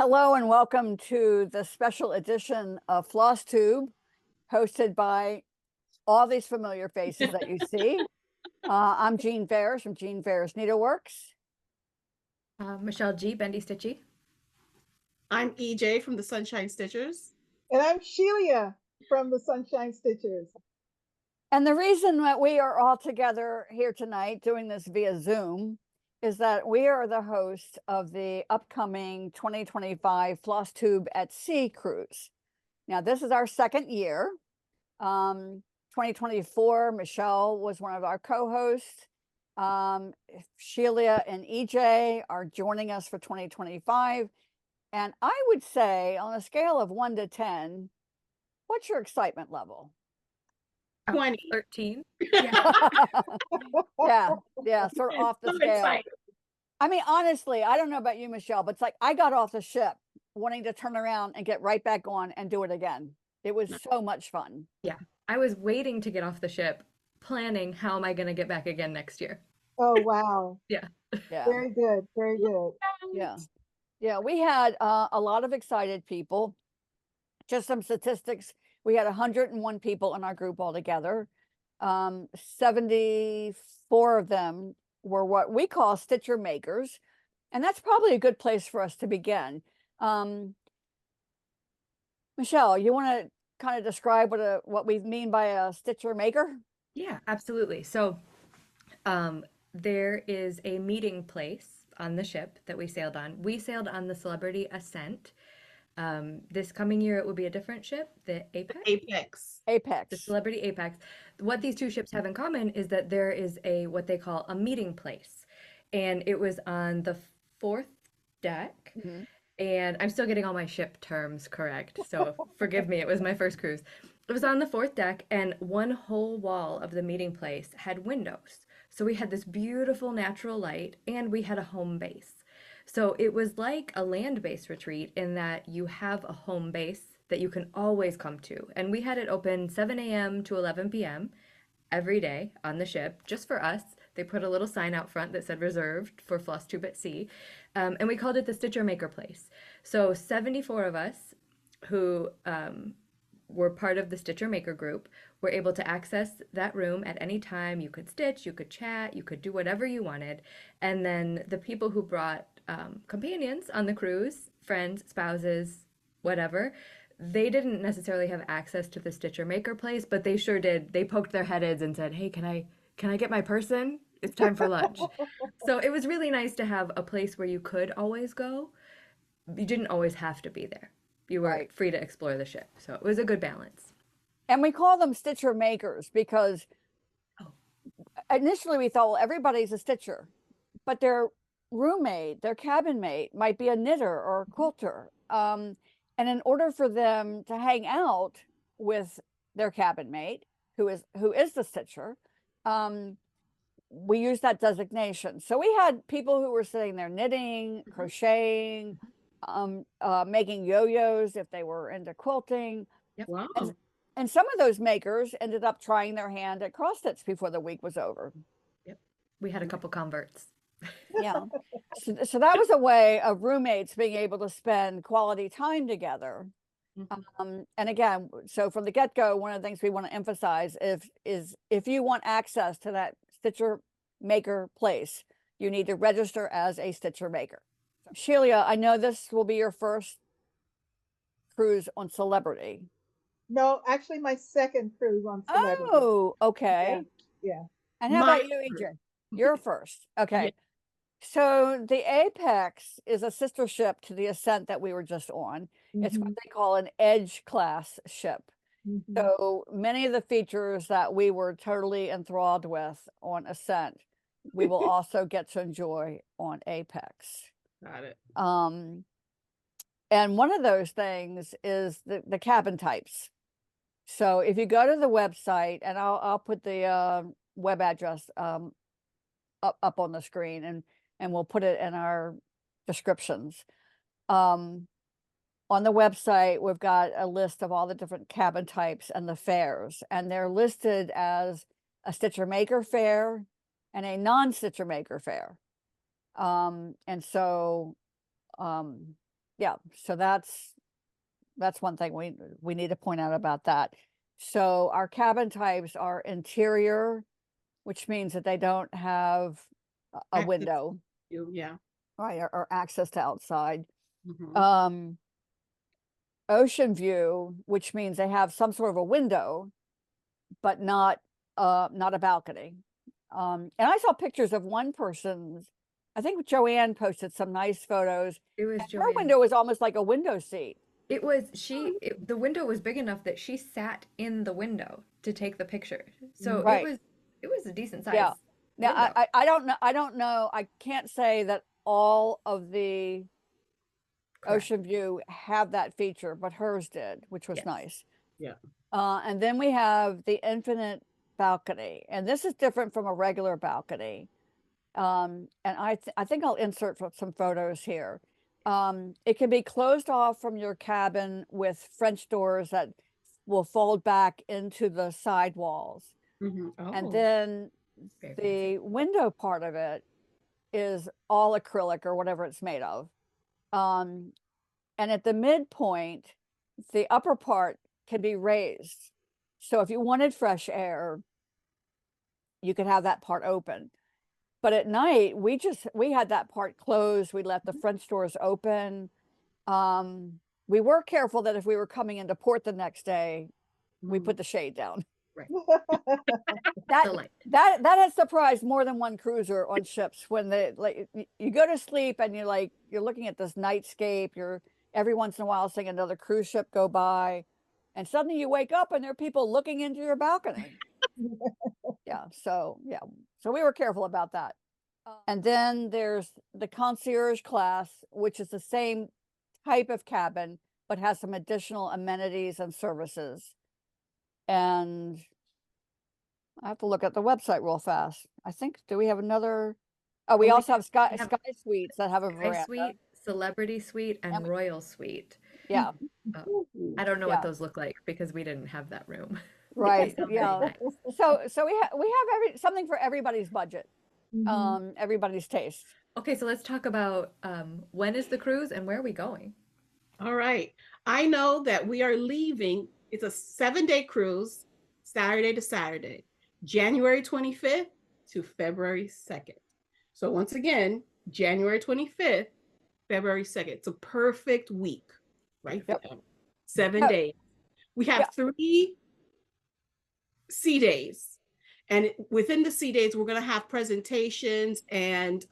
Hello and welcome to the special edition of FlossTube, hosted by all these familiar faces that you see. I'm Jean Farish from Jean Farish Needleworks. Michelle G, Bendy Stitchy. I'm EJ from the Sunshine Stitchers. And I'm Shelia from the Sunshine Stitchers. And the reason that we are all together here tonight doing this via Zoom is that we are the host of the upcoming 2025 FlossTube at Sea cruise. Now, this is our second year. 2024, Michelle was one of our co-hosts. Shelia and EJ are joining us for 2025. And I would say on a scale of 1 to 10, what's your excitement level? 20. 13. Yeah, sort of off the scale. Excited. I mean, honestly, I don't know about you, Michelle, but it's like I got off the ship wanting to turn around and get right back on and do it again. It was so much fun. Yeah, I was waiting to get off the ship, planning how am I going to get back again next year. Oh, wow. Yeah. Very good. Very good. Yeah, we had a lot of excited people. Just some statistics. We had 101 people in our group altogether. 74 of them were what we call stitcher makers. And that's probably a good place for us to begin. Michelle, you want to kind of describe what we mean by a stitcher maker? Yeah, absolutely. So there is a meeting place on the ship that we sailed on. We sailed on the Celebrity Ascent. This coming year, it will be a different ship, the Apex. The Celebrity Apex. What these two ships have in common is that there is what they call a meeting place. And it was on the 4th deck. Mm-hmm. And I'm still getting all my ship terms correct, so forgive me, it was my first cruise. It was on the 4th deck, and one whole wall of the meeting place had windows. So we had this beautiful natural light, and we had a home base. So it was like a land-based retreat in that you have a home base that you can always come to. And we had it open 7 a.m. to 11 p.m. every day on the ship, just for us. They put a little sign out front that said reserved for FlossTube at Sea. And we called it the Stitcher Maker Place. So 74 of us who were part of the Stitcher Maker group were able to access that room at any time. You could stitch, you could chat, you could do whatever you wanted. And then the people who brought companions on the cruise, friends, spouses, whatever, they didn't necessarily have access to the Stitcher Maker Place, but they sure did. They poked their heads and said, hey, can I get my person? It's time for lunch. So it was really nice to have a place where you could always go. You didn't always have to be there. You were free to explore the ship. So it was a good balance. And we call them Stitcher Makers because initially we thought, well, everybody's a stitcher, but their roommate, their cabin mate might be a knitter or a quilter. And in order for them to hang out with their cabin mate, who is the stitcher, we use that designation. So we had people who were sitting there knitting, crocheting, making yo-yos if they were into quilting. Yep. Wow. And some of those makers ended up trying their hand at cross stitch before the week was over. Yep. We had a couple converts. Yeah. So that was a way of roommates being able to spend quality time together. Mm-hmm. And again, so from the get-go, one of the things we want to emphasize is if you want access to that Stitcher Maker place, you need to register as a Stitcher Maker. Shelia, I know this will be your first cruise on Celebrity. No, actually my second cruise on Celebrity. Oh, okay. Yeah. And how about you, EJ? You're first. Okay. Yeah. So the Apex is a sister ship to the Ascent that we were just on. Mm-hmm. It's what they call an Edge class ship. Mm-hmm. So many of the features that we were totally enthralled with on Ascent, we will also get to enjoy on Apex. Got it. And one of those things is the cabin types. So if you go to the website, and I'll put the web address up on the screen, and we'll put it in our descriptions. On the website, we've got a list of all the different cabin types and the fares, and they're listed as a Stitcher Maker fare and a non-Stitcher Maker fare. And so yeah, so that's one thing we need to point out about that. So our cabin types are interior, which means that they don't have a Access window, Yeah. right, or access to outside. Mhm. Ocean view, which means they have some sort of a window, but not a balcony. And I saw pictures of one person's, I think Joanne posted some nice photos. It was And her Joanne. window was almost like a window seat. It was the window was big enough that she sat in the window to take the picture. So Right. it was a decent size Yeah. Now window. I don't know. I can't say that all of the Correct. Ocean View have that feature, but hers did, which was Yes. nice. Yeah. And then we have the infinite balcony, and this is different from a regular balcony. And I think I'll insert some photos here. It can be closed off from your cabin with French doors that will fold back into the side walls. Mhm. And Oh. then Very the fancy. window part of it is all acrylic or whatever it's made of. And at the midpoint, the upper part can be raised. So if you wanted fresh air, you could have that part open. But at night, we had that part closed. We left the French doors open. We were careful that if we were coming into port the next day, we Mhm. put the shade down. Right. That The light. that has surprised more than one cruiser on ships when they like you go to sleep and you're looking at this nightscape. You're every once in a while seeing another cruise ship go by, and suddenly you wake up and there are people looking into your balcony. Yeah, so we were careful about that. And then there's the concierge class, which is the same type of cabin, but has some additional amenities and services. And I have to look at the website real fast. I think, do we have another? Oh, we Oh, also have we have sky suites that have a Sky veranda. Suite, Celebrity Suite, And and we- Royal Suite. Yeah, I don't know Yeah. what those look like because we didn't have that room. right. They sound very Yeah. nice. So we have something for everybody's budget, Mhm. everybody's taste. Okay, so let's talk about when is the cruise and where are we going? All right. I know that we are leaving. It's a 7-day cruise, Saturday to Saturday, January 25th to February 2nd. So once again, January 25th, February 2nd. It's a perfect week, right? Yep. there. 7 Yep. days. We have Yeah. 3 sea days. And within the sea days, we're going to have presentations and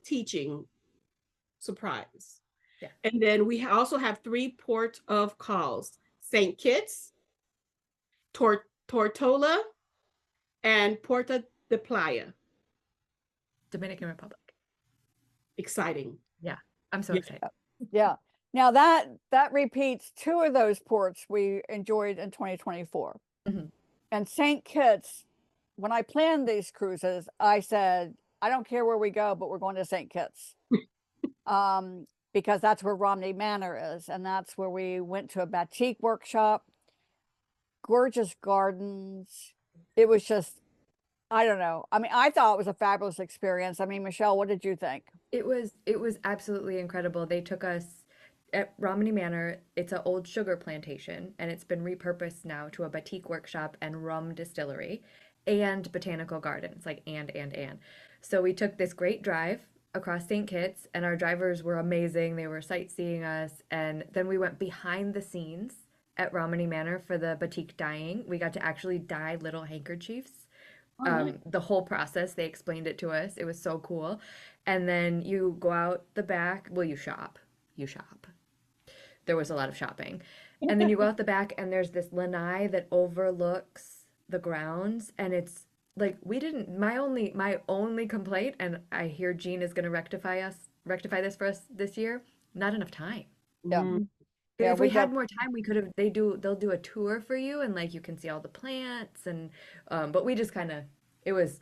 teaching surprise. Yeah. And then we also have 3 port of calls: St. Kitts, Tortola, and Puerto Plata. Dominican Republic. Exciting. Yeah, I'm so Yeah. excited. Yeah. Now that repeats 2 of those ports we enjoyed in 2024. Mhm. And St. Kitts, when I planned these cruises, I said, I don't care where we go, but we're going to St. Kitts. Because that's where Romney Manor is, and that's where we went to a batik workshop, gorgeous gardens. It was just, I don't know. I mean, I thought it was a fabulous experience. I mean, Michelle, what did you think? It was absolutely incredible. They took us at Romney Manor. It's an old sugar plantation, and it's been repurposed now to a batik workshop and rum distillery and botanical gardens, like and. So we took this great drive across St. Kitts, and our drivers were amazing. They were sightseeing us, and then we went behind the scenes at Romney Manor for the batik dyeing. We got to actually dye little handkerchiefs. Oh, nice. The whole process, they explained it to us. It was so cool. And then you go out the back. Well, you shop. You shop. There was a lot of shopping. And then you go out the back, and there's this lanai that overlooks the grounds. And it's like my only complaint, and I hear Jean is gonna rectify this for us this year, not enough time. Yeah. Mm. Yeah, If we we had got- more time, we could have they'll do a tour for you, and like you can see all the plants, and but we just kind of, it was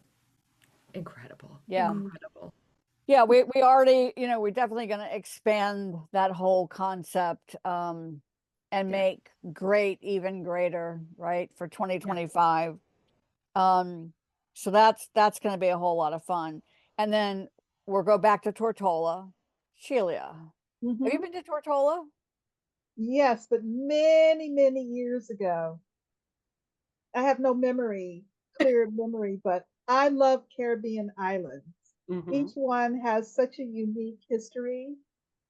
incredible. Yeah. Incredible. Yeah, we already, we're definitely going to expand that whole concept and make great even greater, right, for 2025. So that's going to be a whole lot of fun. And then we'll go back to Tortola, Shelia. Have you been to Tortola? Yes, but many, many years ago. I have no memory, clear memory, but I love Caribbean islands. Mhm. Each one has such a unique history.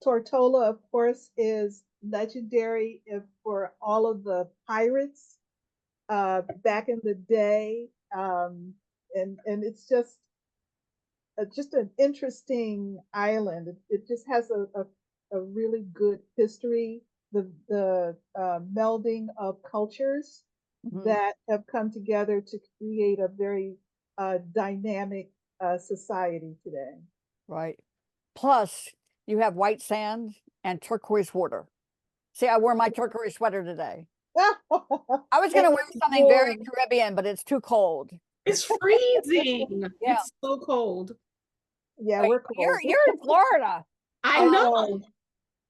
Tortola, of course, is legendary for all of the pirates back in the day, and it's just an interesting island. It just has a really good history. The melding of cultures Mhm. that have come together to create a very dynamic society today. Right. Plus, you have white sand and turquoise water. See, I wore my turquoise sweater today. I was going to And wear it's something very warm. Caribbean, but it's too cold. It's freezing. Yeah. It's so cold. Yeah, But we're cold. you're in Florida. I I know. know.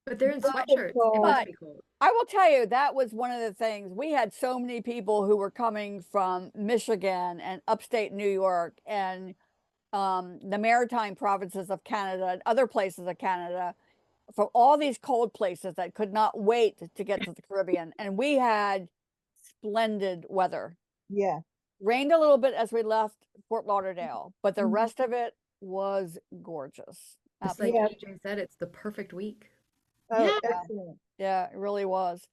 But they're in It's been sweatshirts. It cold. must But be cold. I will tell you, that was one of the things. We had so many people who were coming from Michigan and upstate New York and the maritime provinces of Canada and other places of Canada, from all these cold places that could not wait to get to the Caribbean. And we had splendid weather. Yeah. Rained a little bit as we left Fort Lauderdale, but the Mhm. rest of it was gorgeous. Just like Yeah. EJ said, it's the perfect week. Oh, Yeah. excellent. Yeah, it really was.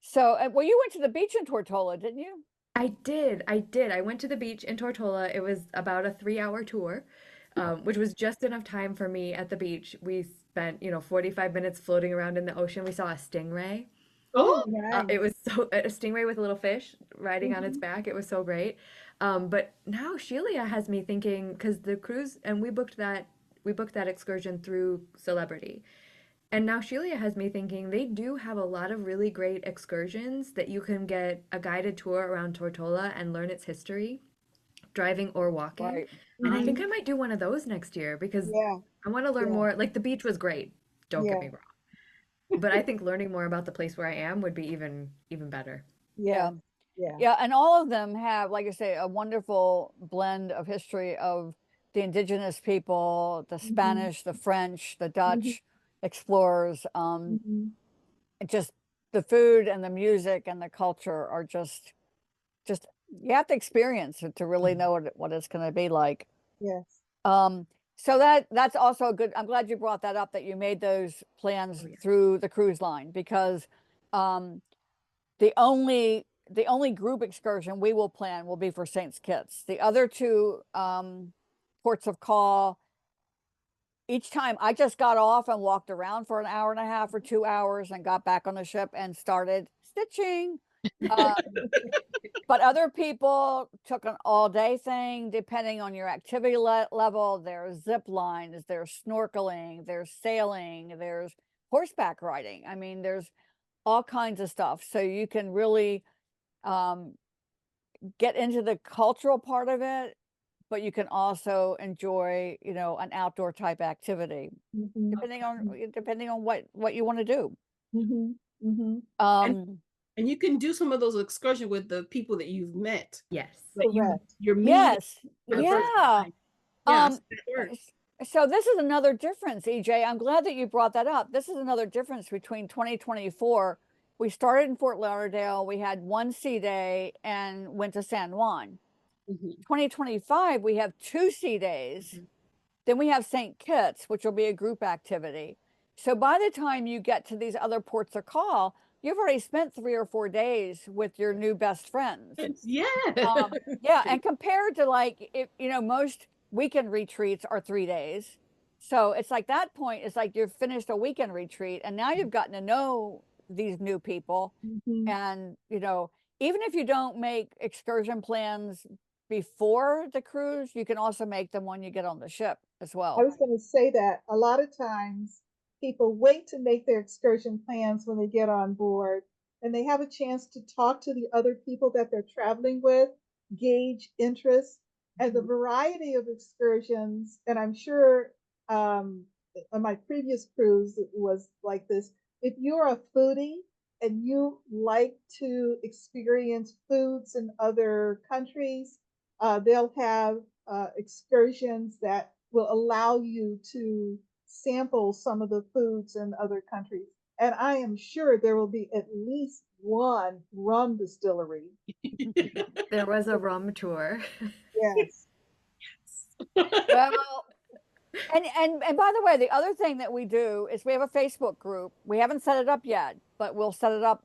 So, well, you went to the beach in Tortola, didn't you? I did. I did. I went to the beach in Tortola. It was about a 3-hour tour, which was just enough time for me at the beach. We spent, 45 minutes floating around in the ocean. We saw a stingray. Oh, Nice. It was a stingray with a little fish riding on its Mhm. back. It was so great. But now Shelia has me thinking because the cruise and we booked that excursion through Celebrity. And now Shelia has me thinking they do have a lot of really great excursions that you can get a guided tour around Tortola and learn its history, driving or walking. Right. And I nice. think Mhm. I might do one of those next year because Yeah. I want to learn Yeah. more. Like the beach was great, don't get Yeah. me wrong. But I think learning more about the place where I am would be even better. Yeah. Yeah. Yeah. Yeah. And all of them have, like I say, a wonderful blend of history of the indigenous people, the Mhm. Spanish, the French, the Mhm. Dutch explorers. Mhm. Just the food and the music and the culture are just you have to experience it to really know what it's going to be like. Yes. So that's also a good, I'm glad you brought that up, that you made those plans Oh, yeah. through the cruise line, because um, the only group excursion we will plan will be for Saints Kitts. The other two ports of call, each time I just got off and walked around for an hour and a half or 2 hours and got back on the ship and started stitching. Uh, but other people took an all-day thing, depending on your activity level. There's zip lines, there's snorkeling, there's sailing, there's horseback riding. I mean, there's all kinds of stuff. So you can really um, get into the cultural part of it, but you can also enjoy, an outdoor type activity, Mhm. depending on what you want to do. Mhm. Mhm. And Um, and you can do some of those excursions with the people that you've met, Yes. that Correct. you're meeting yes, for the first yeah. time. Yeah, so Um, that works. so this is another difference, EJ. I'm glad that you brought that up. This is another difference between 2024. We started in Fort Lauderdale. We had one sea day and went to San Juan. Mhm. 2025, we have 2 sea days. Mhm. Then we have St. Kitts, which will be a group activity. So by the time you get to these other ports of call, you've already spent 3 or 4 days with your new best friends. Yeah. Yeah, and compared to like if most weekend retreats are 3 days. So it's like that point, it's like you've finished a weekend retreat and now you've gotten to know these new people. Mhm. And even if you don't make excursion plans before the cruise, you can also make them when you get on the ship as I well. was going to say that a lot of times people wait to make their excursion plans when they get on board and they have a chance to talk to the other people that they're traveling with, gauge interest, and the Mhm. variety of excursions. And I'm sure on my previous cruise it was like this. If you're a foodie and you like to experience foods in other countries, they'll have excursions that will allow you to sample some of the foods in other countries. And I am sure there will be at least one rum distillery. There was a rum tour. Yes. Well, and by the way, the other thing that we do is we have a Facebook group. We haven't set it up yet, but we'll set it up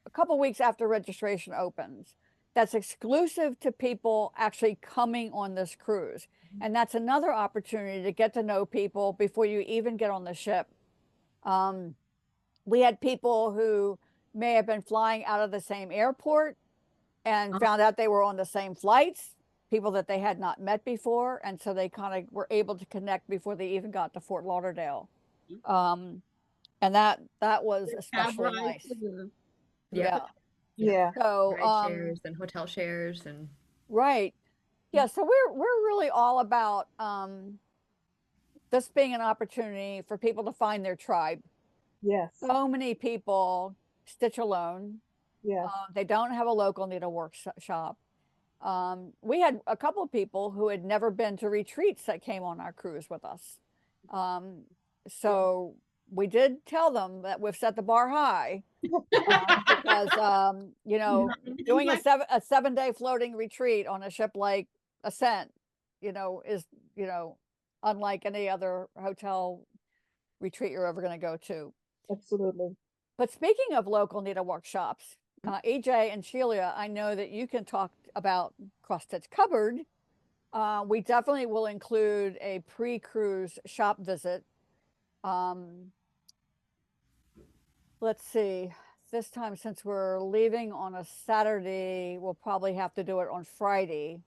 a couple weeks after registration opens. That's exclusive to people actually coming on this cruise. And that's another opportunity to get to know people before you even get on the ship. We had people who may have been flying out of the same airport and found out they were on the same flights, people that they had not met before. And so they kind of were able to connect before they even got to Fort Lauderdale. And that was especially nice. Yeah. Yeah. So, Ride shares and hotel shares and right. Yeah. So we're really all about this being an opportunity for people to find their tribe. Yes. So many people stitch alone. Yes. They don't have a local needlework shop. We had a couple of people who had never been to retreats that came on our cruise with us. So we did tell them that we've set the bar high because, you know, doing a 7-day floating retreat on a ship like Ascent, you know, is, you know, unlike any other hotel retreat you're ever going to go to. Absolutely. But speaking of local needlework shops, EJ and Shelia, I know that you can talk about Cross Stitch Cupboard. We definitely will include a pre-cruise shop visit. Let's see, this time since we're leaving on a Saturday, we'll probably have to do it on Friday.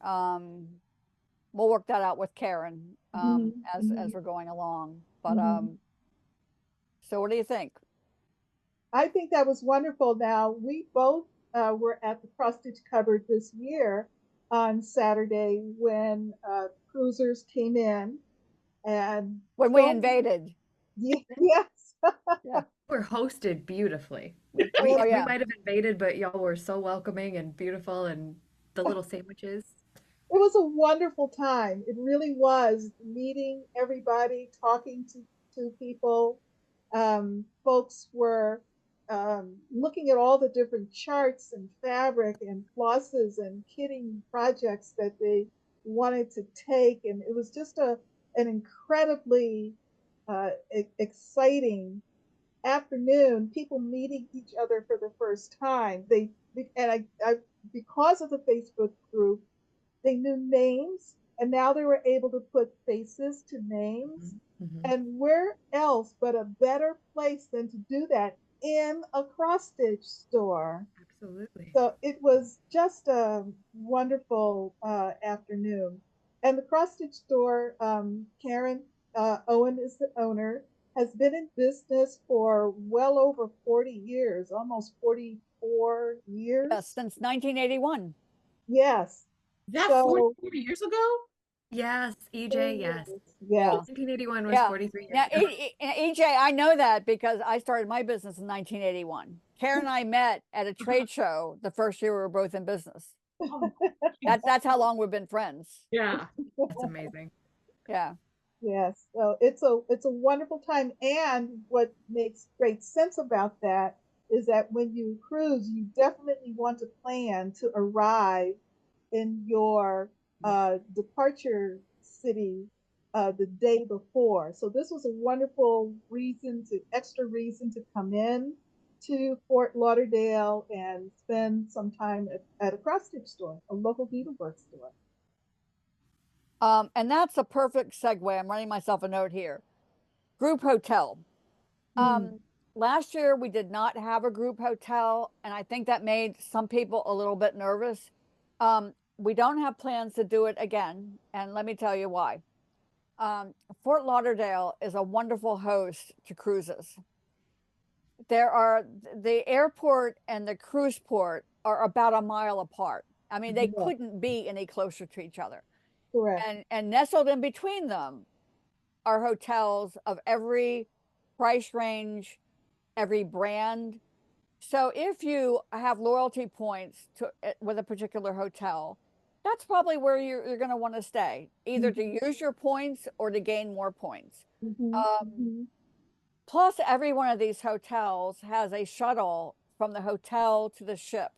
We'll work that out with Karen as we're going along. But so what do you think? I think that was wonderful. Now, we both were at the Cross Stitch Cupboard this year on Saturday when cruisers came in and When we invaded. Yes. Yeah. we're hosted beautifully. Oh, We yeah. might have invaded, but y'all were so welcoming and beautiful, and the little sandwiches. It was a wonderful time. It really was, meeting everybody, talking to people. Folks were looking at all the different charts and fabric and flosses and kitting projects that they wanted to take. And it was just an incredibly exciting afternoon, people meeting each other for the first time. I because of the Facebook group, they knew names, and now they were able to put faces to names. And where else but a better place than to do that in a cross stitch store? Absolutely. So it was just a wonderful afternoon. And the cross stitch store, Karen Owen is the owner, has been in business for well over 40 years, almost 44 years. Yes, since 1981. Yes. That So 40 years ago? Yes, EJ, yes. Yes. 1981 was Yeah. 43 Now, years ago. EJ, I know that because I started my business in 1981. Karen and I met at a trade show the first year we were both in business. Oh, That's how long we've been friends. yeah. That's amazing. Yeah. Yes. So it's a wonderful time. And what makes great sense about that is that when you cruise, you definitely want to plan to arrive in your departure city the day before. So this was a wonderful extra reason to come in to Fort Lauderdale and spend some time at a cross stitch store, a local needlework store. And that's a perfect segue. I'm writing myself a note here. Group hotel. Last year we did not have a group hotel, and I think that made some people a little bit nervous. We don't have plans to do it again, and let me tell you why. Fort Lauderdale is a wonderful host to cruises. The airport and the cruise port are about a mile apart. I mean, they couldn't be any closer to each other. Correct. And nestled in between them are hotels of every price range, every brand. So if you have loyalty points with a particular hotel, that's probably where you're going to want to stay, either to use your points or to gain more points. Plus, every one of these hotels has a shuttle from the hotel to the ship.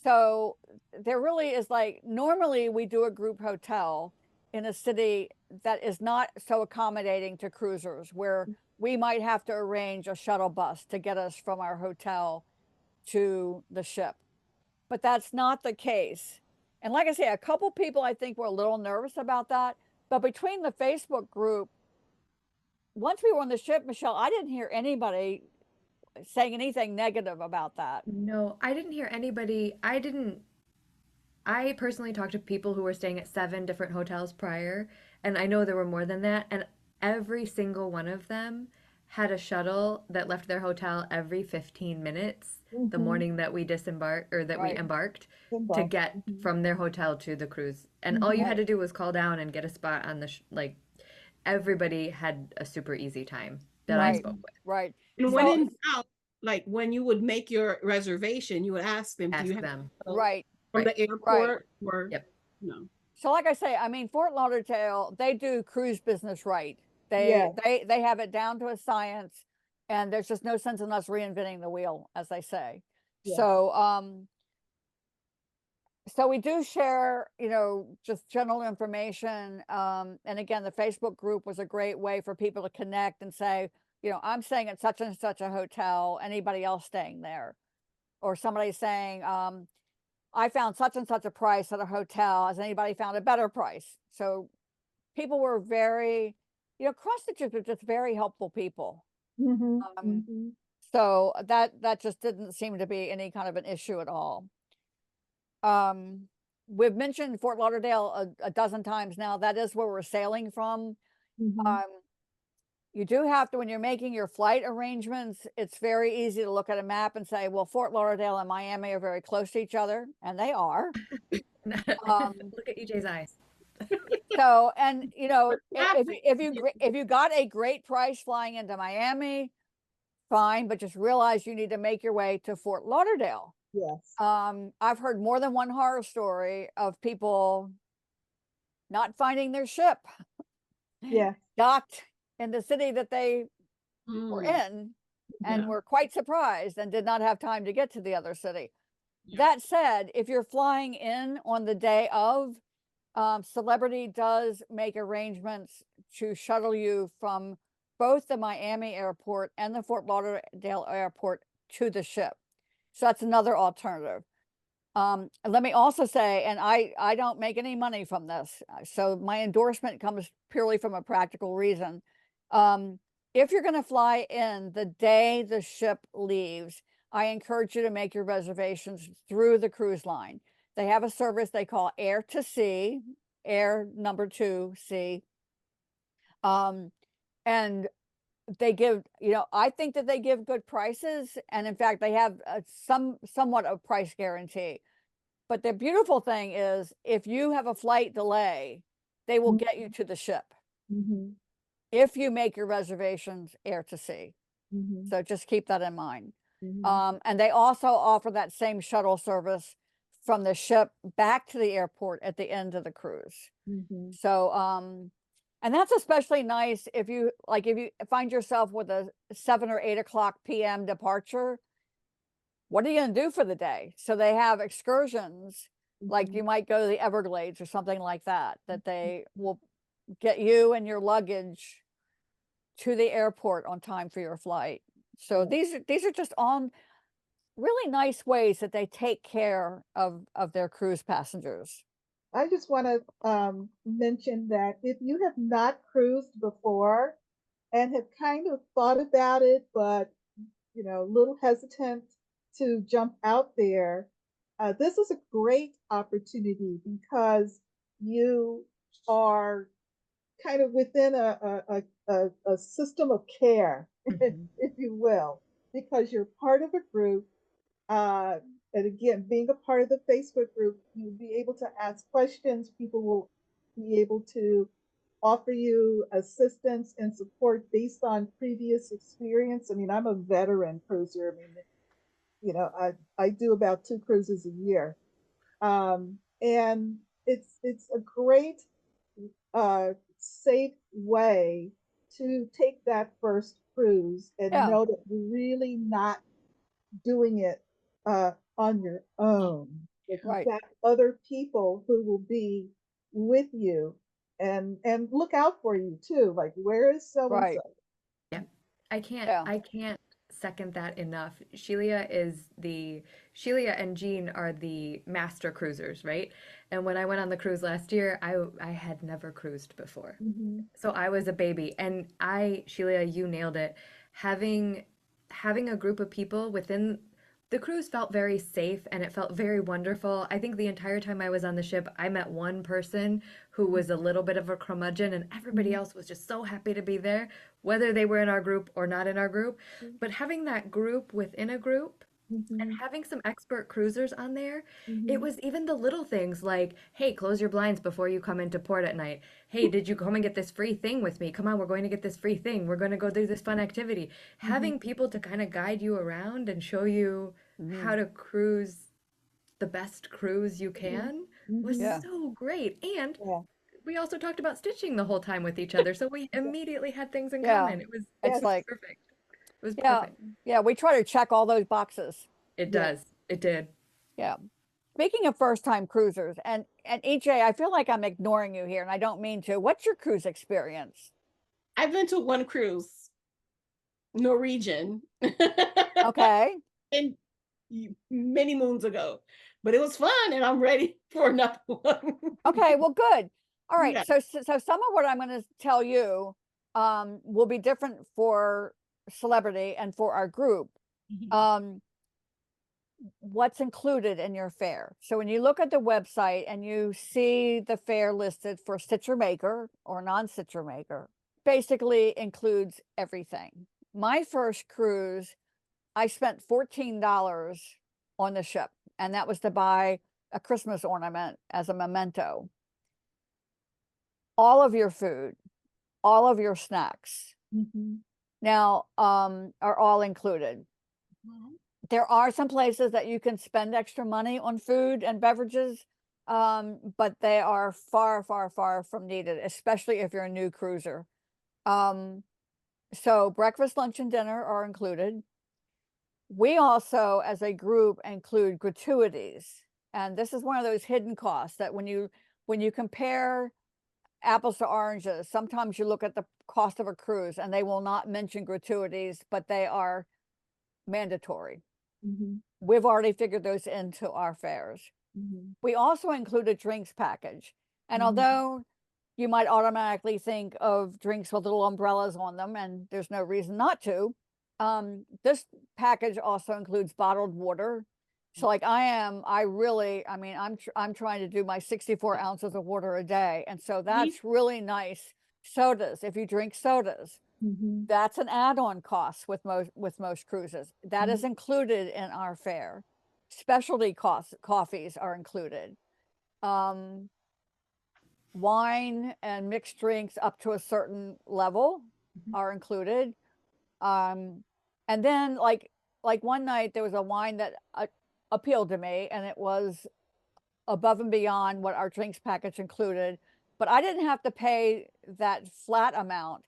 So there really is, like, normally we do a group hotel in a city that is not so accommodating to cruisers, where we might have to arrange a shuttle bus to get us from our hotel to the ship. But that's not the case. And like I say, a couple people I think were a little nervous about that. But between the Facebook group, once we were on the ship, Michelle, I didn't hear anybody saying anything negative about that. No, I didn't hear anybody. I personally talked to people who were staying at 7 different hotels prior, and I know there were more than that, and every single one of them had a shuttle that left their hotel every 15 minutes the morning that we disembarked, or that we embarked, to get from their hotel to the cruise. And all you had to do was call down and get a spot on the like, everybody had a super easy time that I spoke with. Right. And when in doubt, like when you would make your reservation, you would ask them, do you have them. Right. from the airport or no? So like I say, I mean, Fort Lauderdale, they do cruise business right. They have it down to a science, and there's just no sense in us reinventing the wheel, as they say. So so we do share, you know, just general information. And again, the Facebook group was a great way for people to connect and say, you know, I'm staying at such and such a hotel, anybody else staying there? Or somebody saying, I found such and such a price at a hotel. Has anybody found a better price? So people were very, you know, cross-stitchers are just very helpful people. So that just didn't seem to be any kind of an issue at all. We've mentioned Fort Lauderdale a dozen times now. That is where we're sailing from. You do have to, when you're making your flight arrangements, it's very easy to look at a map and say, well, Fort Lauderdale and Miami are very close to each other, and they are. Look at EJ's eyes. So, and you know, if you got a great price flying into Miami, fine, but just realize you need to make your way to Fort Lauderdale. I've heard more than one horror story of people not finding their ship. Docked in the city that they were in, and were quite surprised and did not have time to get to the other city. That said, if you're flying in on the day of, Celebrity does make arrangements to shuttle you from both the Miami airport and the Fort Lauderdale airport to the ship. So that's another alternative. Let me also say, and I don't make any money from this, so my endorsement comes purely from a practical reason. If you're going to fly in the day the ship leaves, I encourage you to make your reservations through the cruise line. They have a service they call Air to Sea, Air number 2 C. And they give, you know, I think that they give good prices. And in fact, they have somewhat of price guarantee. But the beautiful thing is, if you have a flight delay, they will get you to the ship. If you make your reservations Air to Sea. So just keep that in mind. And they also offer that same shuttle service from the ship back to the airport at the end of the cruise. So, and that's especially nice if you find yourself with a 7 or 8 o'clock PM departure. What are you going to do for the day? So they have excursions, like you might go to the Everglades or something like that, that they will get you and your luggage to the airport on time for your flight. So these are just on really nice ways that they take care of their cruise passengers. I just want to mention that if you have not cruised before and have kind of thought about it, but you know, a little hesitant to jump out there, this is a great opportunity because you are kind of within a system of care, if you will, because you're part of a group. And again, being a part of the Facebook group, you'll be able to ask questions. People will be able to offer you assistance and support based on previous experience. I mean, I'm a veteran cruiser. I mean, you know, I do about 2 cruises a year. And it's a great safe way to take that first cruise and Yeah. know that you're really not doing it on your own. That you've Right. got other people who will be with you and look out for you too. Like, where is so and Right. so? Yeah. Yeah. I can't second that enough. Shelia and Jean are the master cruisers, right? And when I went on the cruise last year, I had never cruised before. Mm-hmm. So I was a baby, and Shelia, you nailed it. Having a group of people within the cruise felt very safe and it felt very wonderful. I think the entire time I was on the ship, I met one person who was a little bit of a curmudgeon, and everybody else was just so happy to be there, whether they were in our group or not in our group. But having that group within a group and Mm-hmm. having some expert cruisers on there, it Mm-hmm. was even the little things like, hey, close your blinds before you come into port at night. Hey, did you come and get this free thing with me? Come on, we're going to get this free thing. We're going to go do this fun activity. Mm-hmm. Having people to kind of guide you around and show you Mhm. how to cruise the best cruise you can was Mm-hmm. Yeah. so great. And Yeah. we also talked about stitching the whole time with each other. So we immediately had things in Yeah. common. It was It's Yes. like, perfect. It was yeah. perfect. Yeah. We try to check all those boxes. It Yeah. does. It did. Yeah. Speaking of first time cruisers and EJ, I feel like I'm ignoring you here and I don't mean to. What's your cruise experience? I've been to one cruise, Norwegian, Okay. and many moons ago, but it was fun, and I'm ready for another one. Okay. Well, good. All right. Yeah. So some of what I'm going to tell you will be different for celebrity and for our group. Um, what's included in your fare. So when you look at the website and you see the fare listed for stitcher maker or non-stitcher maker, basically includes everything. My first cruise, I spent $14 on the ship, and that was to buy a Christmas ornament as a memento. All of your food, all of your snacks Mm-hmm. now are all included. There are some places that you can spend extra money on food and beverages, but they are far, far, far from needed, especially if you're a new cruiser. So breakfast, lunch, and dinner are included. We also, as a group, include gratuities. And this is one of those hidden costs that when you compare apples to oranges, sometimes you look at the cost of a cruise and they will not mention gratuities, but they are mandatory. Mm-hmm. We've already figured those into our fares. Mm-hmm. We also include a drinks package. And Mhm. although you might automatically think of drinks with little umbrellas on them, and there's no reason not to, this package also includes bottled water. So like I'm trying to do my 64 ounces of water a day. And so that's really nice. Sodas, if you drink sodas, Mm-hmm. that's an add-on cost with most cruises. That is included in our fare. Specialty coffees are included. Wine and mixed drinks up to a certain level are included. And then like one night there was a wine that appealed to me, and it was above and beyond what our drinks package included, but I didn't have to pay that flat amount.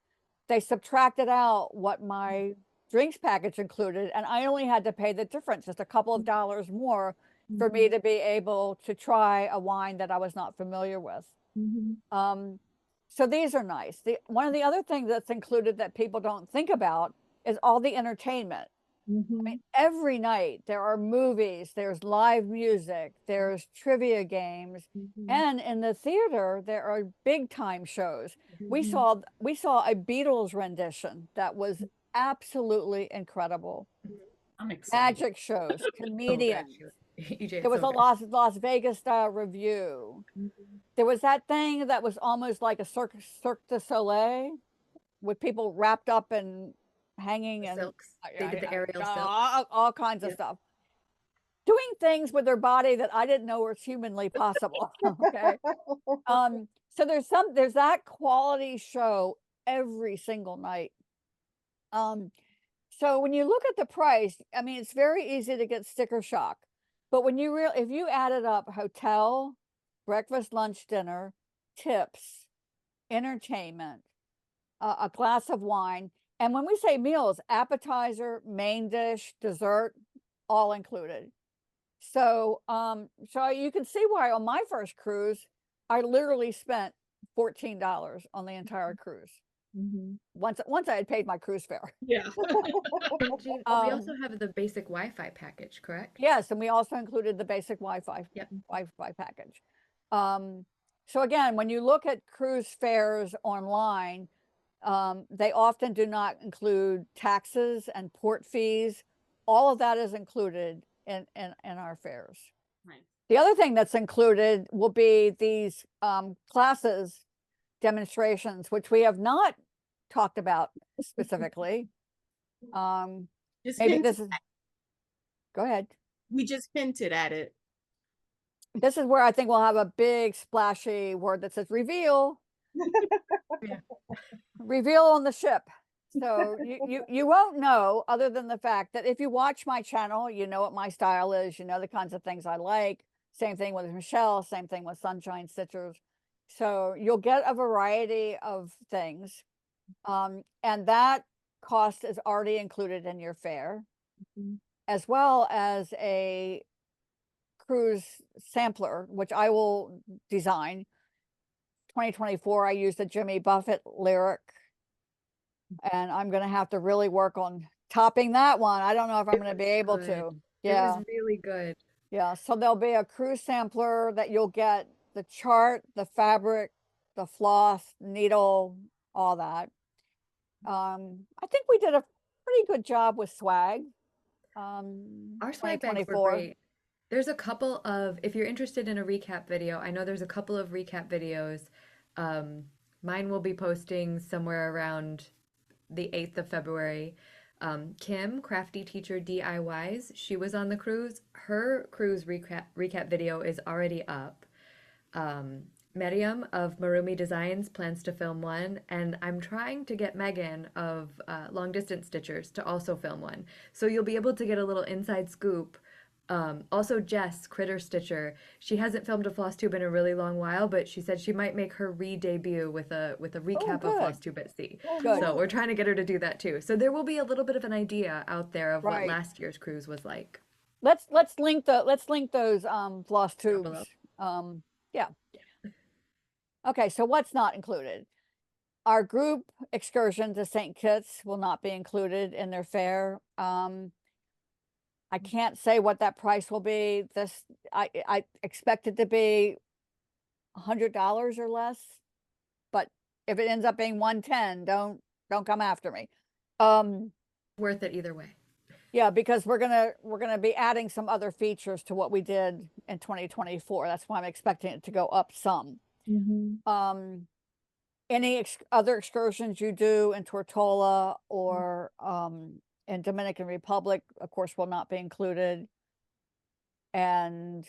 They subtracted out what my drinks package included, and I only had to pay the difference, just a couple of dollars more, for me to be able to try a wine that I was not familiar with. Mm-hmm. So these are nice. One of the other things that's included that people don't think about is all the entertainment. I Mm-hmm. mean, every night there are movies, there's live music, there's trivia games, Mm-hmm. and in the theater there are big time shows. We Mhm. saw a Beatles rendition that was absolutely incredible. I'm excited. Magic shows, So good, comedians. Sheila. EJ, There was so a good. Las Vegas review. Mhm. There was that thing that was almost like a Cirque du Soleil with people wrapped up and hanging The and silks. They did the aerial silks. all kinds of Yep. stuff. Doing things with their body that I didn't know were humanly possible. Okay. So there's that quality show every single night. So when you look at the price, I mean, it's very easy to get sticker shock. But when if you added up hotel, breakfast, lunch, dinner, tips, entertainment, a glass of wine. And when we say meals, appetizer, main dish, dessert, all included. So, so you can see why on my first cruise, I literally spent $14 on the entire cruise. Mhm. Once I had paid my cruise fare. Yeah. And Jean, we also have the basic Wi-Fi package, correct? Yes, and we also included the basic Wi-Fi Yep. Wi-Fi package. So again, when you look at cruise fares online, they often do not include taxes and port fees. All of that is included in our fares. Right. The other thing that's included will be these classes, demonstrations, which we have not talked about specifically. Just Maybe hinted this is, go ahead. We just hinted at it. This is where I think we'll have a big splashy word that says reveal. Yeah. Reveal on the ship. So you won't know, other than the fact that if you watch my channel, you know what my style is, you know the kinds of things I like. Same thing with Michelle, same thing with Sunshine Stitchers. So you'll get a variety of things. And that cost is already included in your fare, as well as a cruise sampler, which I will design. 2024, I used a Jimmy Buffett lyric, and I'm going to have to really work on topping that one. I don't know if I'm going to be able good. to. It Yeah. was really good. Yeah. So there'll be a cruise sampler that you'll get the chart, the fabric, the floss, needle, all that. I think we did a pretty good job with swag. Our swag bags were 2024. great. There's a couple of, if you're interested in a recap video, I know there's a couple of recap videos. Mine will be posting somewhere around the 8th of February. Kim, Crafty Teacher DIYs, she was on the cruise. Her cruise recap video is already up. Miriam of Marumi Designs plans to film one, and I'm trying to get Megan of Long Distance Stitchers to also film one. So you'll be able to get a little inside scoop. Also Jess, Critter Stitcher, she hasn't filmed a FlossTube in a really long while, but she said she might make her re-debut with a recap of good. FlossTube at Sea. Good. So we're trying to get her to do that too. So there will be a little bit of an idea out there of what Right. last year's cruise was like. Let's link those floss below. tubes. Yeah. Okay, so what's not included? Our group excursion to St. Kitts will not be included in their fare. I can't say what that price will be. This I expect it to be $100 or less, but if it ends up being 110, don't come after me. Worth it either way. Yeah, because we're gonna be adding some other features to what we did in 2024. That's why I'm expecting it to go up some. Any other excursions you do in Tortola or in Dominican Republic, of course, will not be included. And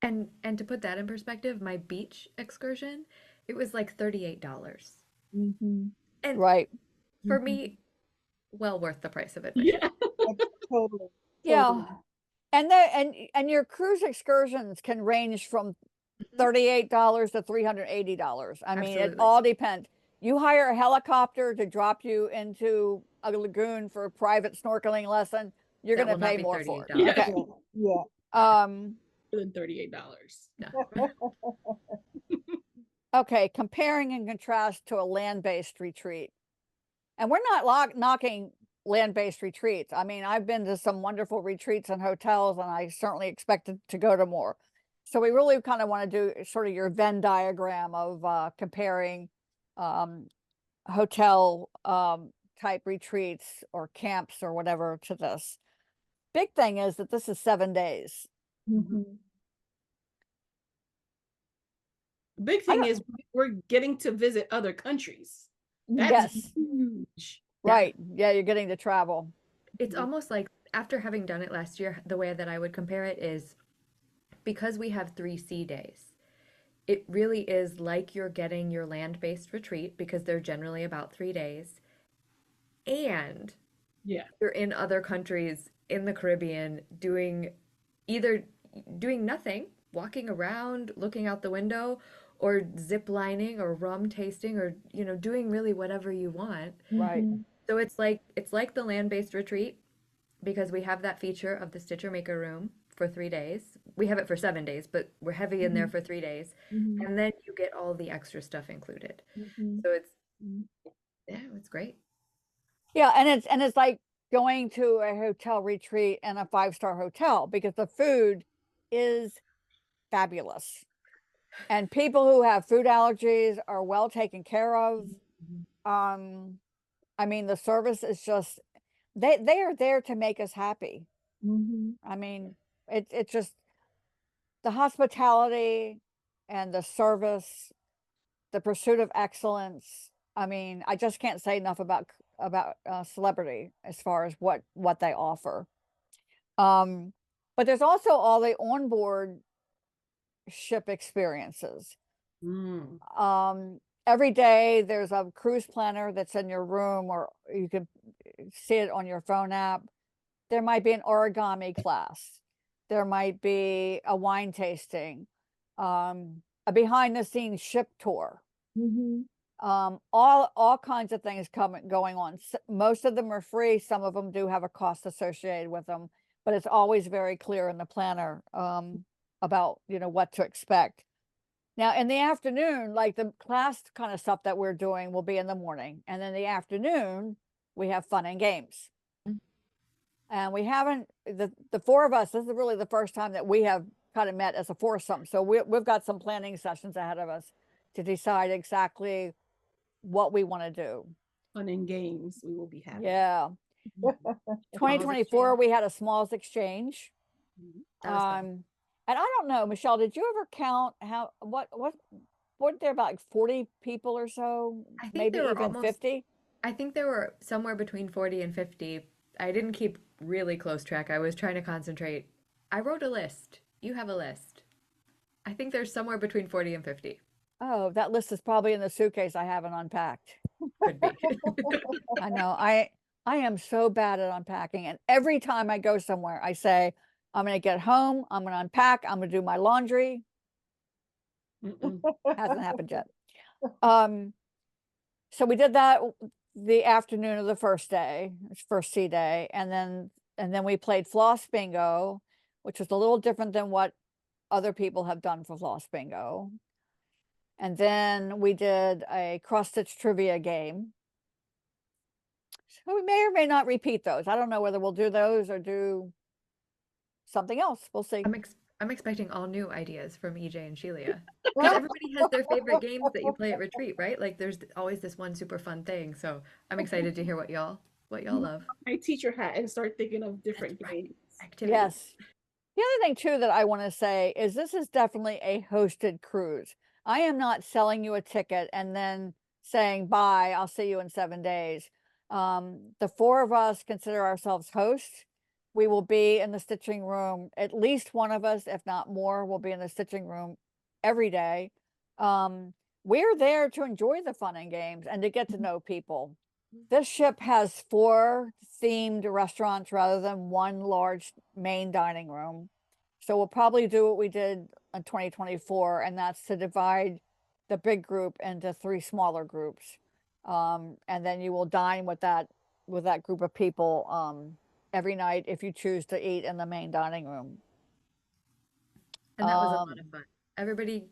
to put that in perspective, my beach excursion, it was like $38. And right. for me, well worth the price of admission. Yeah. Totally. Yeah. And your cruise excursions can range from $38 to $380. I mean, it Absolutely. all depends. You hire a helicopter to drop you into a lagoon for a private snorkeling lesson, you're That going to will not pay be more for it. $38. Okay. Yeah. Um, Than $38. No. okay, comparing and contrast to a land-based retreat. And we're not knocking land-based retreats. I mean, I've been to some wonderful retreats and hotels, and I certainly expected to go to more. So we really kind of want to do sort of your Venn diagram of comparing hotel type retreats or camps or whatever to this. Big thing is that this is 7 days. The big thing is we're getting to visit other countries. That's Yes. huge. Right. Yeah, you're getting to travel. It's almost like, after having done it last year, the way that I would compare it is, because we have 3 sea days, it really is like you're getting your land-based retreat, because they're generally about 3 days, and Yeah. you're in other countries in the Caribbean doing either doing nothing walking around, looking out the window, or zip lining or rum tasting or, you know, doing really whatever you want. Right. Mhm. So it's like the land-based retreat because we have that feature of the Stitcher Maker Room for 3 days. We have it for 7 days, but we're heavy in there Mhm. for 3 days. Mhm. And then you get all the extra stuff included. Mhm. So it's, Mhm. yeah, it's great. Yeah, and it's like going to a hotel retreat in a 5-star hotel because the food is fabulous. And people who have food allergies are well taken care of. Mhm. I mean, the service is just they are there to make us happy. Mhm. I mean, it's just the hospitality and the service, the pursuit of excellence. I mean, I just can't say enough about Celebrity as far as what they offer. Um, but there's also all the onboard ship experiences. Mm. Every day there's a cruise planner that's in your room, or you can see it on your phone app. There might be an origami class. There might be a wine tasting, a behind the scenes ship tour. Mhm. All kinds of things going on. Most of them are free. Some of them do have a cost associated with them, but it's always very clear in the planner about, you know, what to expect. Now, in the afternoon, like the class kind of stuff that we're doing will be in the morning, and then the afternoon we have fun and games. Mm. And we haven't the four of us. This is really the first time that we have kind of met as a foursome. So we've got some planning sessions ahead of us to decide exactly what we want to do. Fun and games we will be having. Yeah. Smalls 2024, exchange. we had a smalls exchange. Mhm. That was fun. And I don't know, Michelle, did you ever count what there about like 40 people or so, I think maybe there were even almost 50? I think there were somewhere between 40 and 50. I didn't keep really close track. I was trying to concentrate. I wrote a list. You have a list. I think there's somewhere between 40 and 50. Oh, that list is probably in the suitcase I haven't unpacked. Could be. I know. I am so bad at unpacking, and every time I go somewhere, I say, I'm going to get home, I'm going to unpack, I'm going to do my laundry. Mm-mm. Hasn't happened yet. So we did that the afternoon of the first sea day, and then we played floss bingo, which was a little different than what other people have done for floss bingo. And then we did a cross stitch trivia game. So we may or may not repeat those. I don't know whether we'll do those or do something else. We'll see. I'm expecting all new ideas from EJ and Shelia. Because everybody has their favorite games that you play at retreat, right? Like there's always this one super fun thing. So I'm excited to hear what y'all love. My teacher hat and start thinking of different That's right. games. Activities. Yes. The other thing too that I want to say is this is definitely a hosted cruise. I am not selling you a ticket and then saying bye, I'll see you in 7 days. The four of us consider ourselves hosts. We will be in the stitching room. At least one of us, if not more, will be in the stitching room every day. We're there to enjoy the fun and games and to get to know people. This ship has 4 themed restaurants rather than one large main dining room. So we'll probably do what we did in 2024, and that's to divide the big group into 3 smaller groups. And then you will dine with that group of people every night if you choose to eat in the main dining room. And that was a lot of fun. Everybody,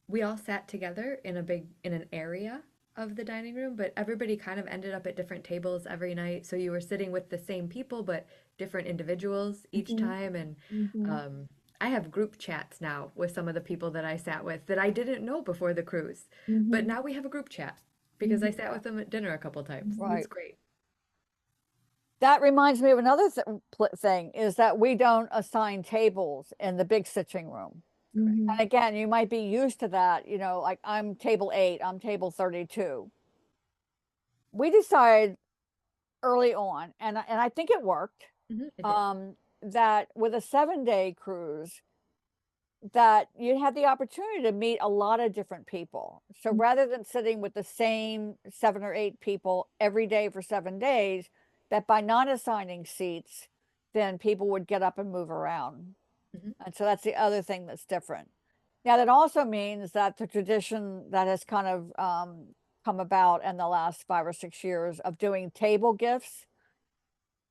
we all sat together in an area of the dining room, but everybody kind of ended up at different tables every night. So you were sitting with the same people, but different individuals each time. And Mhm. I have group chats now with some of the people that I sat with that I didn't know before the cruise. But Mhm. now we have a group chat because I sat with them at dinner a couple times. Right. It's great. That reminds me of another thing is that we don't assign tables in the big stitching room. Mhm. And again, you might be used to that, you know, like I'm table 8, I'm table 32. We decided early on, and I think it worked, It did. that with a 7-day cruise, that you had the opportunity to meet a lot of different people. So rather than sitting with the same 7 or 8 people every day for 7 days, that by not assigning seats, then people would get up and move around. And so that's the other thing that's different. Now, that also means that the tradition that has kind of come about in the last 5 or 6 years of doing table gifts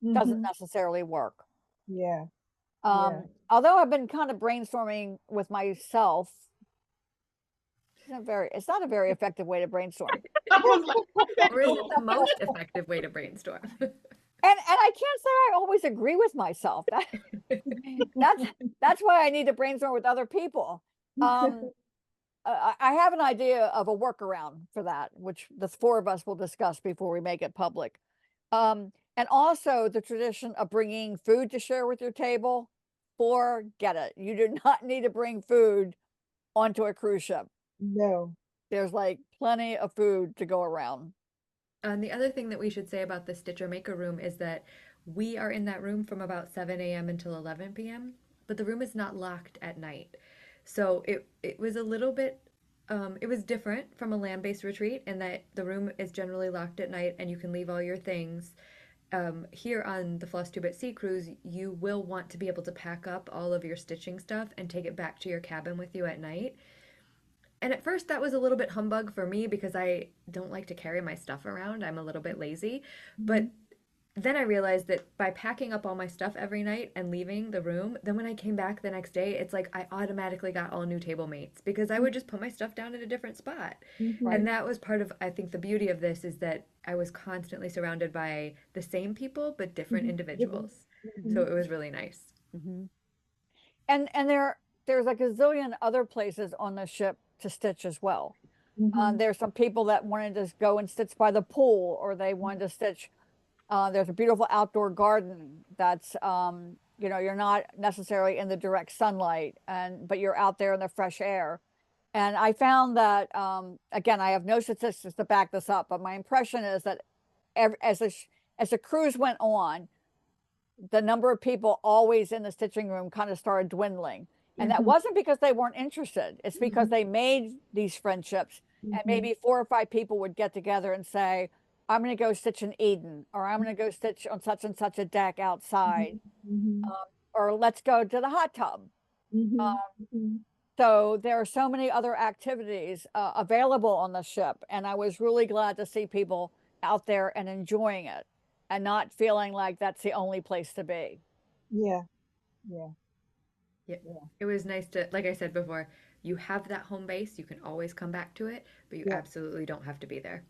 doesn't Mhm. necessarily work. Yeah. Yeah. Although I've been kind of brainstorming with myself, it's not a very effective way to brainstorm. I was like, Or is it the most effective way to brainstorm? And I can't say I always agree with myself. That's why I need to brainstorm with other people. I have an idea of a workaround for that, which the 4 of us will discuss before we make it public. And also the tradition of bringing food to share with your table. Forget it. You do not need to bring food onto a cruise ship. No. There's like plenty of food to go around. And the other thing that we should say about the Stitcher Maker room is that we are in that room from about 7 a.m. until 11 p.m., but the room is not locked at night. So it was a little bit, it was different from a land-based retreat in that the room is generally locked at night and you can leave all your things. Here on the FlossTube at Sea cruise, you will want to be able to pack up all of your stitching stuff and take it back to your cabin with you at night. And at first that was a little bit humbug for me because I don't like to carry my stuff around. I'm a little bit lazy. But then I realized that by packing up all my stuff every night and leaving the room, then when I came back the next day, it's like I automatically got all new table mates because I would just put my stuff down in a different spot. And that was part of, I think, the beauty of this is that I was constantly surrounded by the same people, but different individuals. So it was really nice. And there's a gazillion other places on the ship to stitch as well. There's some people that wanted to go and stitch by the pool, or they wanted to stitch. There's a beautiful outdoor garden that's, you know, you're not necessarily in the direct sunlight, but you're out there in the fresh air. And I found that, again, I have no statistics to back this up, but my impression is that as the cruise went on, the number of people always in the stitching room kind of started dwindling. And that wasn't because they weren't interested. It's because they made these friendships, and maybe 4 or 5 people would get together and say, I'm going to go stitch in Eden, or I'm going to go stitch on such and such a deck outside, or let's go to the hot tub. So there are so many other activities available on the ship. And I was really glad to see people out there and enjoying it and not feeling like that's the only place to be. Yeah. Yeah. It was nice to, like I said before, you have that home base, you can always come back to it, but you absolutely don't have to be there.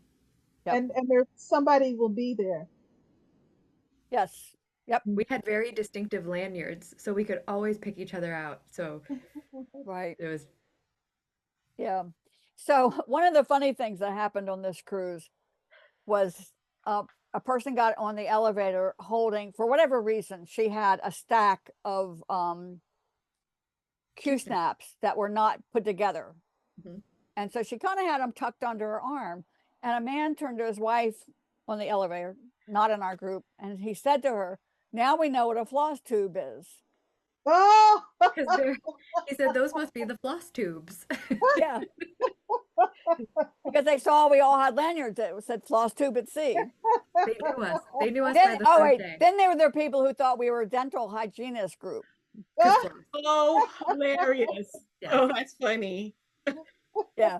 And there somebody will be there. Yes. Yep. We had very distinctive lanyards, so we could always pick each other out. So Right. it was. Yeah. So one of the funny things that happened on this cruise was a person got on the elevator holding, for whatever reason, she had a stack of Q snaps that were not put together. And so she kind of had them tucked under her arm. And a man turned to his wife on the elevator, not in our group, and he said to her, now we know what a floss tube is. Oh, He said those must be the floss tubes. Yeah. Because they saw we all had lanyards that said floss tube at sea. They knew us. They knew us Then, by the third day. then there were people who thought we were a dental hygienist group. oh, hilarious. Yeah. Oh, that's funny. Yeah.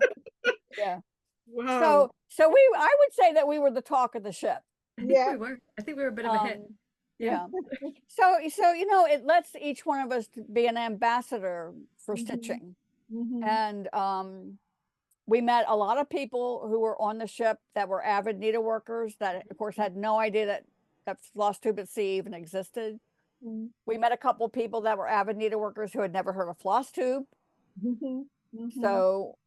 Yeah. Wow. So I would say that we were the talk of the ship. I think we were. I think we were a bit of a hit. Yeah. So you know, it lets each one of us be an ambassador for stitching. And we met a lot of people who were on the ship that were avid needleworkers that, of course, had no idea that FlossTube at Sea even existed. We met a couple of people that were avid needleworkers who had never heard of FlossTube. So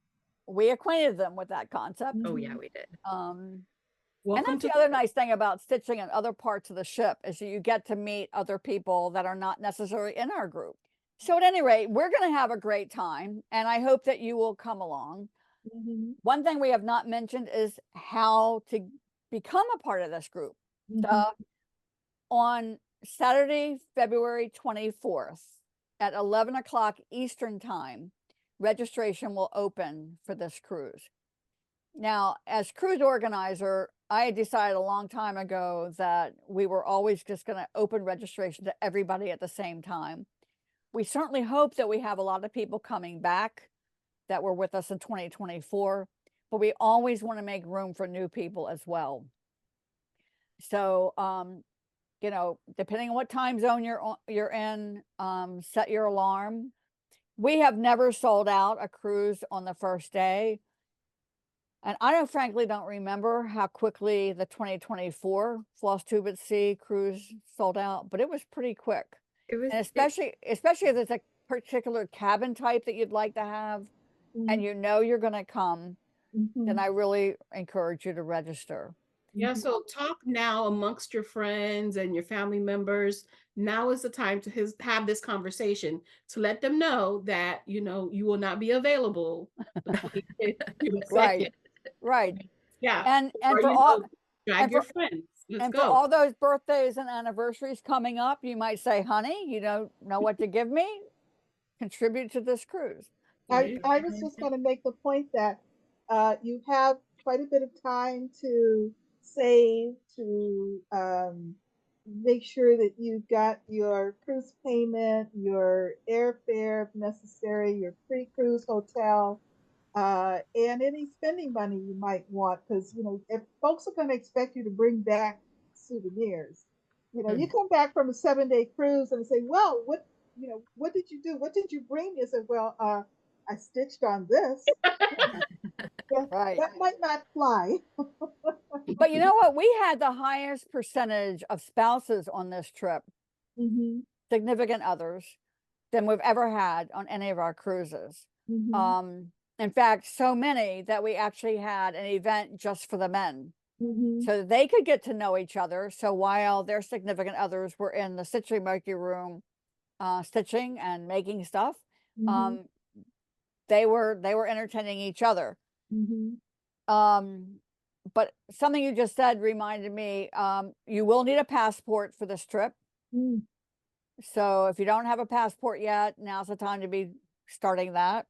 we acquainted them with that concept. Oh yeah, we did. And Welcome that's to the other nice thing about stitching in other parts of the ship is that you get to meet other people that are not necessarily in our group. So at any rate, we're going to have a great time, and I hope that you will come along. One thing we have not mentioned is how to become a part of this group. On Saturday, February 24th at 11 o'clock Eastern time, registration will open for this cruise. Now, as cruise organizer, I had decided a long time ago that we were always just going to open registration to everybody at the same time. we certainly hope that we have a lot of people coming back that were with us in 2024, but we always want to make room for new people as well. So, you know, depending on what time zone you're in, set your alarm. We have never sold out a cruise on the first day. And I frankly don't remember how quickly the 2024 FlossTube at Sea cruise sold out, but it was pretty quick. It was And especially if there's a particular cabin type that you'd like to have, and you know you're going to come, then I really encourage you to register. Yeah, so talk now amongst your friends and your family members. Now is the time to have this conversation to let them know that, you know, you will not be available. Right, right. Yeah. And Or, for you all know, drag your friends. Let's and go. for all those birthdays and anniversaries coming up, you might say, honey, you don't know what to give me? Contribute to this cruise. I was just going to make the point that you have quite a bit of time to save, to make sure that you've got your cruise payment, your airfare if necessary, your pre-cruise hotel, and any spending money you might want. Because, you know, if folks are going to expect you to bring back souvenirs, you know, you come back from a 7-day cruise and say, well, what, you know, what did you do? What did you bring me? I said, well, I stitched on this. Right. That might not fly. But you know what? We had the highest percentage of spouses on this trip, significant others, than we've ever had on any of our cruises. In fact, so many that we actually had an event just for the men. So that they could get to know each other. So while their significant others were in the Stitchy Monkey room stitching and making stuff, they were entertaining each other. But something you just said reminded me, you will need a passport for this trip. So if you don't have a passport yet, now's the time to be starting that.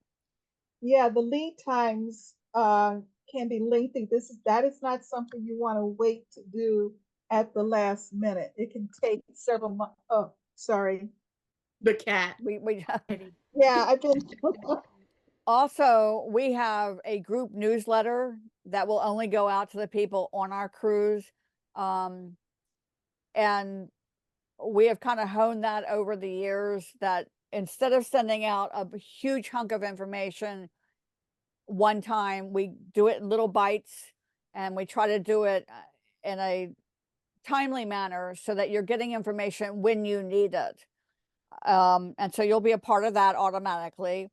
Yeah, the lead times can be lengthy. That is not something you want to wait to do at the last minute. It can take several months. Oh, sorry. The cat. Yeah, I've been. Also, we have a group newsletter that will only go out to the people on our cruise. And we have kind of honed that over the years, that instead of sending out a huge hunk of information one time, we do it in little bites, and we try to do it in a timely manner so that you're getting information when you need it. And so you'll be a part of that automatically.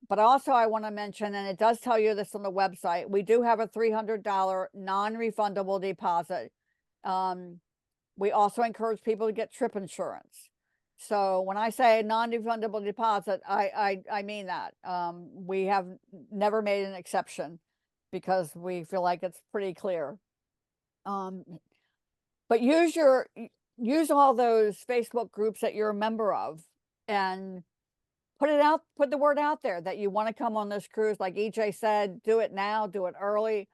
But also I want to mention, and it does tell you this on the website, we do have a $300 non-refundable deposit. We also encourage people to get trip insurance. So when I say non-refundable deposit, I mean that. We have never made an exception because we feel like it's pretty clear. But use all those Facebook groups that you're a member of, and put the word out there that you want to come on this cruise. Like EJ said, do it now, do it early.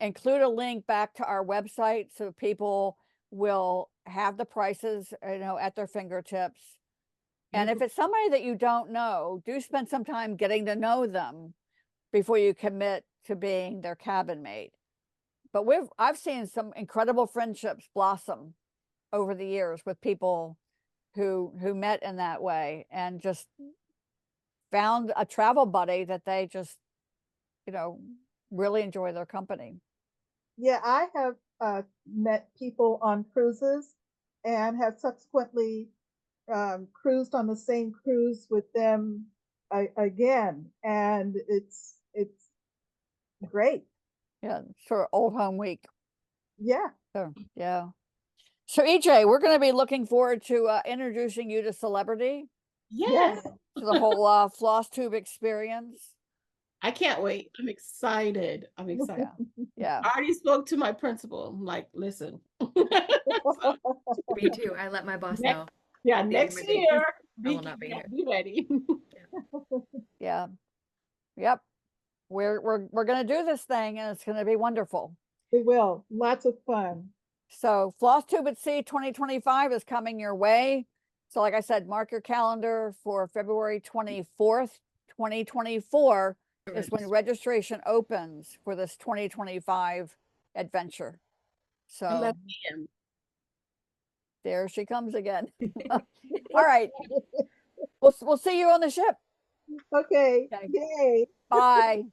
Include a link back to our website so people will have the prices, you know, at their fingertips. And if it's somebody that you don't know, do spend some time getting to know them before you commit to being their cabin mate. But I've seen some incredible friendships blossom over the years with people who met in that way, and just found a travel buddy that they just, you know, really enjoy their company. Yeah, I have met people on cruises and have subsequently cruised on the same cruise with them again, and it's great. Yeah, sort of old home week. Yeah. So yeah. So EJ, we're going to be looking forward to introducing you to Celebrity. Yes. To the whole FlossTube experience. I can't wait. I'm excited. Yeah. I already spoke to my principal. I'm like, listen. Me too. I let my boss know. Yeah, next year, I will not be here. Be ready. Yeah. Yep. We're going to do this thing, and it's going to be wonderful. We will. Lots of fun. So FlossTube at Sea 2025 is coming your way. So like I said, mark your calendar for February 24th, 2024 is when registration opens for this 2025 adventure. So 11 p.m. there she comes again. All right. We'll see you on the ship. Okay, Okay. yay. Bye.